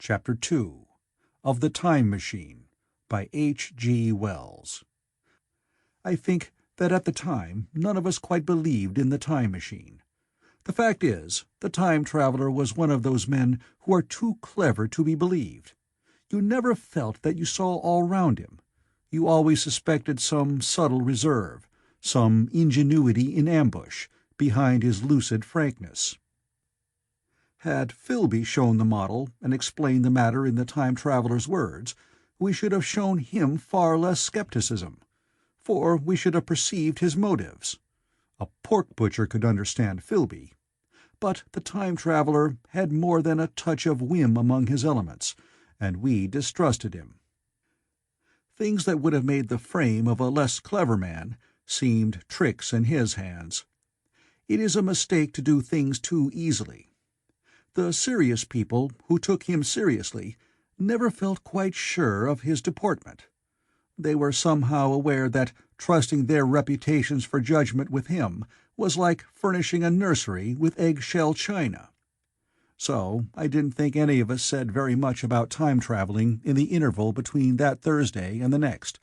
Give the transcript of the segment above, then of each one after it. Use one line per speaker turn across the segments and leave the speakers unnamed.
Chapter 2 of The Time Machine by H. G. Wells. I think that at the time none of us quite believed in the time machine. The fact is, the time traveler was one of those men who are too clever to be believed. You never felt that you saw all round him. You always suspected some subtle reserve, some ingenuity in ambush, behind his lucid frankness. Had Philby shown the model and explained the matter in the time traveler's words, we should have shown him far less skepticism, for we should have perceived his motives. A pork butcher could understand Philby, but the time traveler had more than a touch of whim among his elements, and we distrusted him. Things that would have made the frame of a less clever man seemed tricks in his hands. It is a mistake to do things too easily. The serious people who took him seriously never felt quite sure of his deportment. They were somehow aware that trusting their reputations for judgment with him was like furnishing a nursery with egg-shell china. So I didn't think any of us said very much about time-traveling in the interval between that Thursday and the next,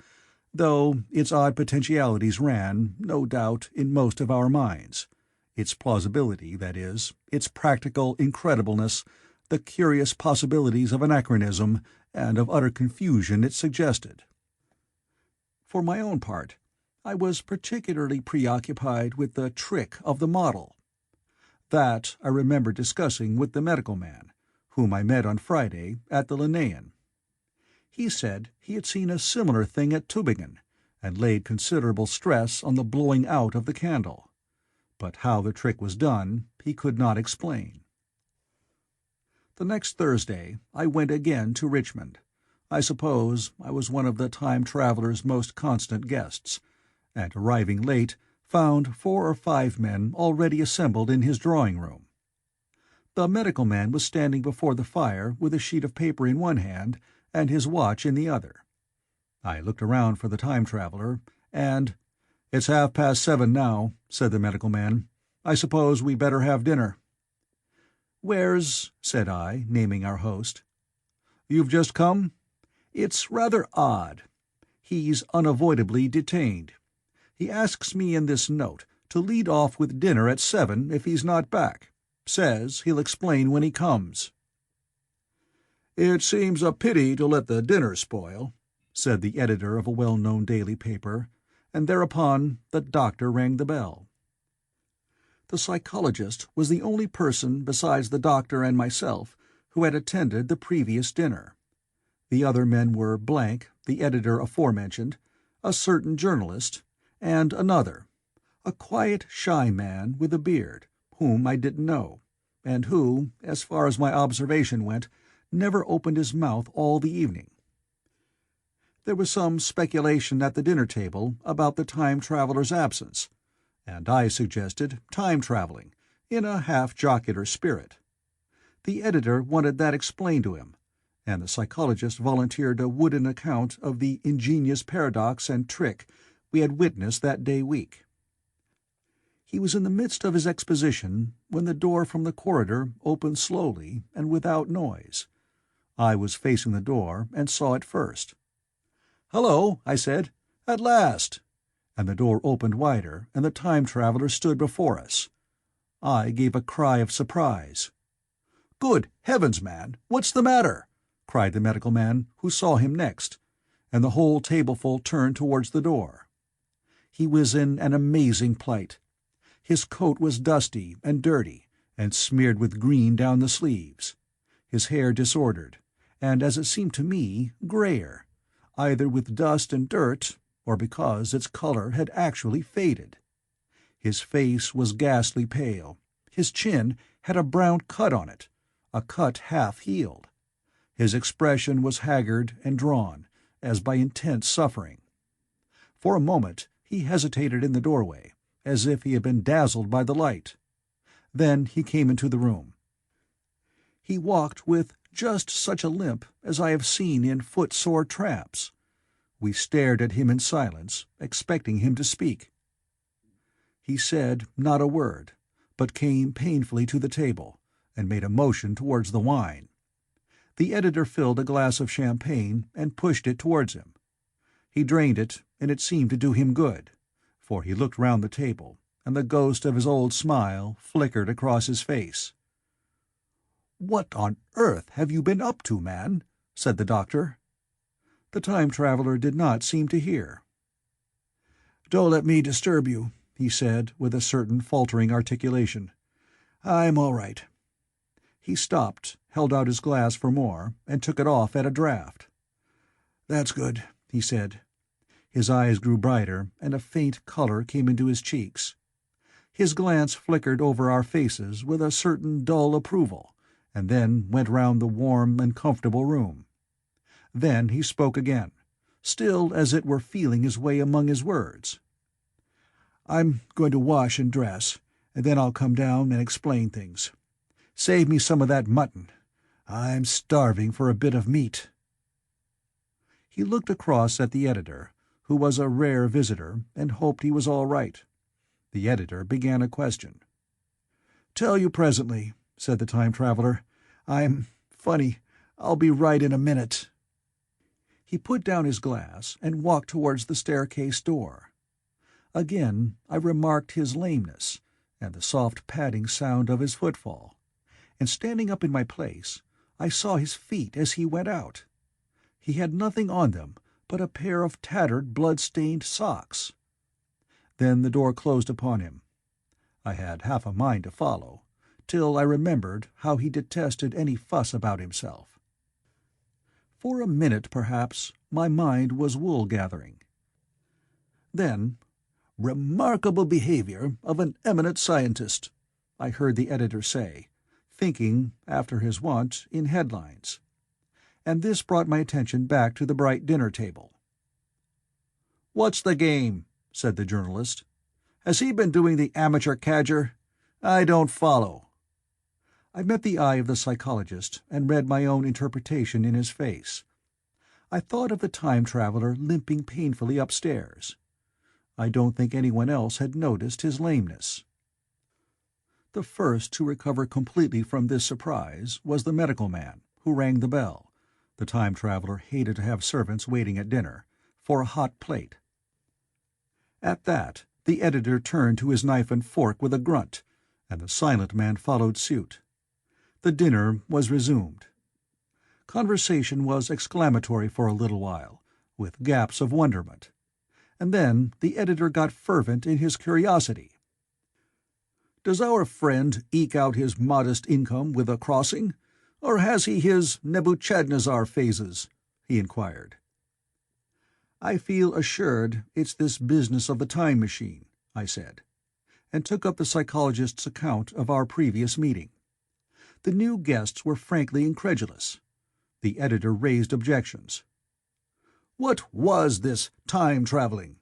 though its odd potentialities ran, no doubt, in most of our minds. Its plausibility, that is, its practical incredibleness, the curious possibilities of anachronism and of utter confusion it suggested. For my own part, I was particularly preoccupied with the trick of the model. That I remember discussing with the medical man, whom I met on Friday at the Linnaean. He said he had seen a similar thing at Tübingen, and laid considerable stress on the blowing out of the candle. But how the trick was done he could not explain. The next Thursday I went again to Richmond. I suppose I was one of the time traveler's most constant guests, and arriving late found 4 or 5 men already assembled in his drawing-room. The medical man was standing before the fire with a sheet of paper in one hand and his watch in the other. I looked around for the time traveler, and "It's 7:30 now," said the medical man. "I suppose we better have dinner." "Where's—" said I, naming our host. "You've just come? It's rather odd. He's unavoidably detained. He asks me in this note to lead off with dinner at 7 if he's not back. Says he'll explain when he comes." "It seems a pity to let the dinner spoil," said the editor of a well-known daily paper, and thereupon the doctor rang the bell. The psychologist was the only person besides the doctor and myself who had attended the previous dinner. The other men were Blank, the editor aforementioned, a certain journalist, and another, a quiet, shy man with a beard, whom I didn't know, and who, as far as my observation went, never opened his mouth all the evening. There was some speculation at the dinner-table about the time-traveler's absence, and I suggested time-traveling, in a half-jocular spirit. The editor wanted that explained to him, and the psychologist volunteered a wooden account of the ingenious paradox and trick we had witnessed that day week. He was in the midst of his exposition when the door from the corridor opened slowly and without noise. I was facing the door and saw it first. "Hello," I said. "At last!" And the door opened wider, and the time traveler stood before us. I gave a cry of surprise. "Good heavens, man, what's the matter?" cried the medical man, who saw him next, and the whole tableful turned towards the door. He was in an amazing plight. His coat was dusty and dirty, and smeared with green down the sleeves, his hair disordered, and, as it seemed to me, greyer, either with dust and dirt, or because its colour had actually faded. His face was ghastly pale. His chin had a brown cut on it, a cut half healed. His expression was haggard and drawn, as by intense suffering. For a moment he hesitated in the doorway, as if he had been dazzled by the light. Then he came into the room. He walked with just such a limp as I have seen in foot-sore tramps. We stared at him in silence, expecting him to speak. He said not a word, but came painfully to the table, and made a motion towards the wine. The editor filled a glass of champagne and pushed it towards him. He drained it, and it seemed to do him good, for he looked round the table, and the ghost of his old smile flickered across his face. "What on earth have you been up to, man?" said the doctor. The time-traveler did not seem to hear. "Don't let me disturb you," he said, with a certain faltering articulation. "I'm all right." He stopped, held out his glass for more, and took it off at a draught. "That's good," he said. His eyes grew brighter, and a faint color came into his cheeks. His glance flickered over our faces with a certain dull approval, and then went round the warm and comfortable room. Then he spoke again, still as it were feeling his way among his words. "I'm going to wash and dress, and then I'll come down and explain things. Save me some of that mutton. I'm starving for a bit of meat." He looked across at the editor, who was a rare visitor, and hoped he was all right. The editor began a question. "Tell you presently," said the time-traveler. "Funny, I'll be right in a minute." He put down his glass and walked towards the staircase door. Again I remarked his lameness, and the soft padding sound of his footfall, and standing up in my place, I saw his feet as he went out. He had nothing on them but a pair of tattered, blood-stained socks. Then the door closed upon him. I had half a mind to follow, till I remembered how he detested any fuss about himself. For a minute, perhaps, my mind was wool-gathering. Then, "Remarkable behavior of an eminent scientist," I heard the editor say, thinking, after his wont, in headlines. And this brought my attention back to the bright dinner table. "What's the game?" said the journalist. "Has he been doing the amateur cadger? I don't follow." I met the eye of the psychologist and read my own interpretation in his face. I thought of the time-traveler limping painfully upstairs. I don't think anyone else had noticed his lameness. The first to recover completely from this surprise was the medical man, who rang the bell. The time-traveler hated to have servants waiting at dinner, for a hot plate. At that, the editor turned to his knife and fork with a grunt, and the silent man followed suit. The dinner was resumed. Conversation was exclamatory for a little while, with gaps of wonderment. And then the editor got fervent in his curiosity. "Does our friend eke out his modest income with a crossing, or has he his Nebuchadnezzar phases?" he inquired. "I feel assured it's this business of the time machine," I said, and took up the psychologist's account of our previous meeting. The new guests were frankly incredulous. The editor raised objections. What was this time-traveling?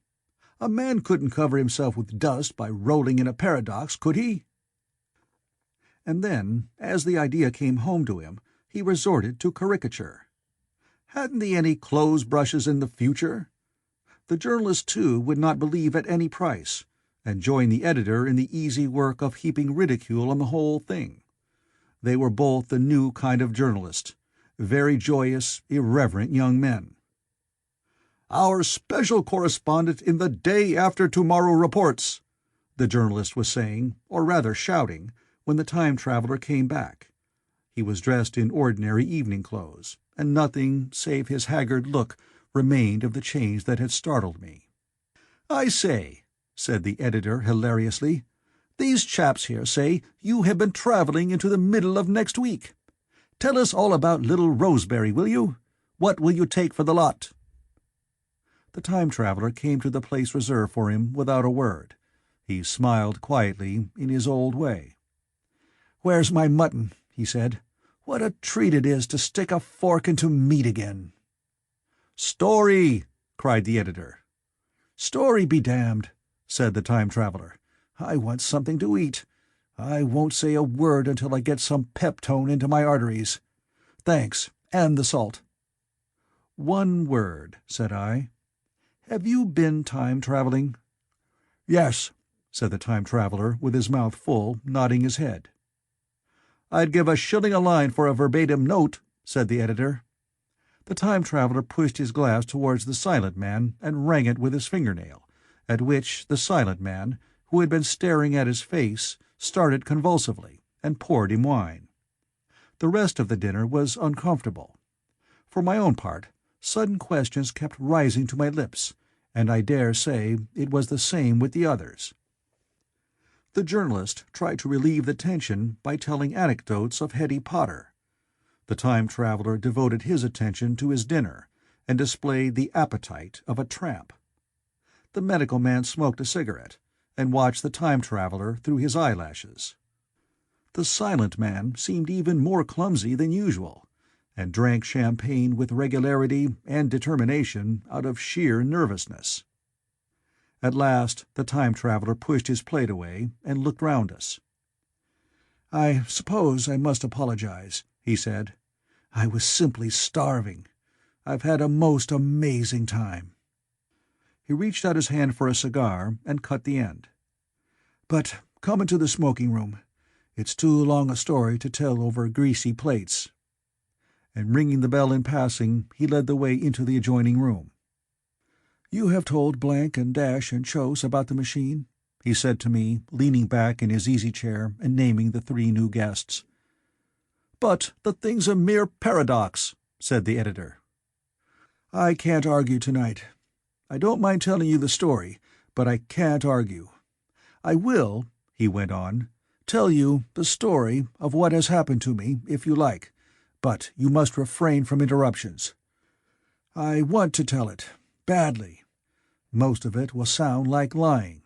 A man couldn't cover himself with dust by rolling in a paradox, could he? And then, as the idea came home to him, he resorted to caricature. Hadn't he any clothes-brushes in the future? The journalist, too, would not believe at any price, and joined the editor in the easy work of heaping ridicule on the whole thing. They were both the new kind of journalist, very joyous, irreverent young men. "Our special correspondent in the Day After Tomorrow reports," the journalist was saying, or rather shouting, when the time-traveler came back. He was dressed in ordinary evening clothes, and nothing save his haggard look remained of the change that had startled me. "I say," said the editor hilariously, "these chaps here say you have been travelling into the middle of next week. Tell us all about little Rosebery, will you? What will you take for the lot?" The time-traveler came to the place reserved for him without a word. He smiled quietly in his old way. "Where's my mutton?" he said. "What a treat it is to stick a fork into meat again." "Story!" cried the editor. "Story be damned," said the time-traveler. "I want something to eat. I won't say a word until I get some peptone into my arteries. Thanks, and the salt." "One word," said I. "Have you been time-traveling?" "Yes," said the time-traveler, with his mouth full, nodding his head. "I'd give a shilling a line for a verbatim note," said the editor. The time-traveler pushed his glass towards the silent man and rang it with his fingernail, at which the silent man, who had been staring at his face, started convulsively, and poured him wine. The rest of the dinner was uncomfortable. For my own part, sudden questions kept rising to my lips, and I dare say it was the same with the others. The journalist tried to relieve the tension by telling anecdotes of Hetty Potter. The time-traveler devoted his attention to his dinner, and displayed the appetite of a tramp. The medical man smoked a cigarette, and watched the time-traveler through his eyelashes. The silent man seemed even more clumsy than usual, and drank champagne with regularity and determination out of sheer nervousness. At last the time-traveler pushed his plate away and looked round us. "I suppose I must apologize," he said. "I was simply starving. I've had a most amazing time." He reached out his hand for a cigar and cut the end. "But come into the smoking-room. It's too long a story to tell over greasy plates." And ringing the bell in passing, he led the way into the adjoining room. "You have told Blank and Dash and Chose about the machine?" he said to me, leaning back in his easy-chair and naming the 3 new guests. "But the thing's a mere paradox," said the editor. "I can't argue tonight. I don't mind telling you the story, but I can't argue. I will," he went on, "tell you the story of what has happened to me, if you like, but you must refrain from interruptions. I want to tell it, badly. Most of it will sound like lying.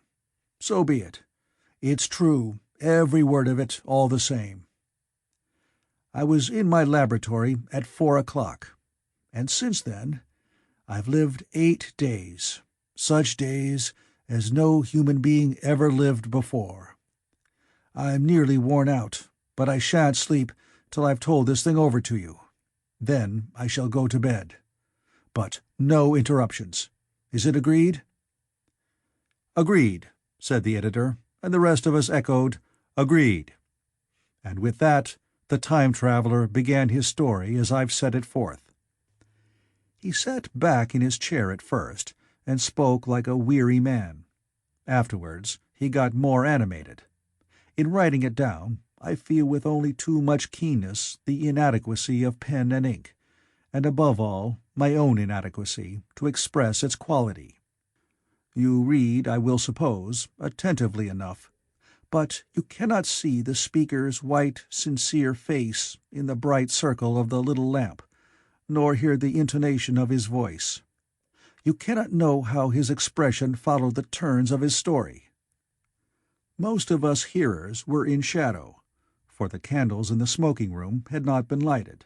So be it. It's true, every word of it, all the same. I was in my laboratory at 4 o'clock, and since then I've lived 8 days, such days as no human being ever lived before. I'm nearly worn out, but I shan't sleep till I've told this thing over to you. Then I shall go to bed. But no interruptions. Is it agreed?" "Agreed," said the editor, and the rest of us echoed, "Agreed." And with that, the time-traveler began his story as I've set it forth. He sat back in his chair at first, and spoke like a weary man. Afterwards he got more animated. In writing it down, I feel with only too much keenness the inadequacy of pen and ink, and above all my own inadequacy to express its quality. You read, I will suppose, attentively enough, but you cannot see the speaker's white, sincere face in the bright circle of the little lamp, nor hear the intonation of his voice. You cannot know how his expression followed the turns of his story. Most of us hearers were in shadow, for the candles in the smoking-room had not been lighted,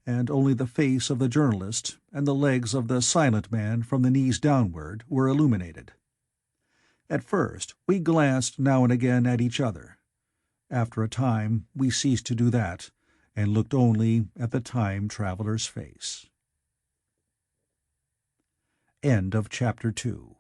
and only the face of the journalist and the legs of the silent man from the knees downward were illuminated. At first we glanced now and again at each other. After a time we ceased to do that, and looked only at the time-traveler's face. End of Chapter 2.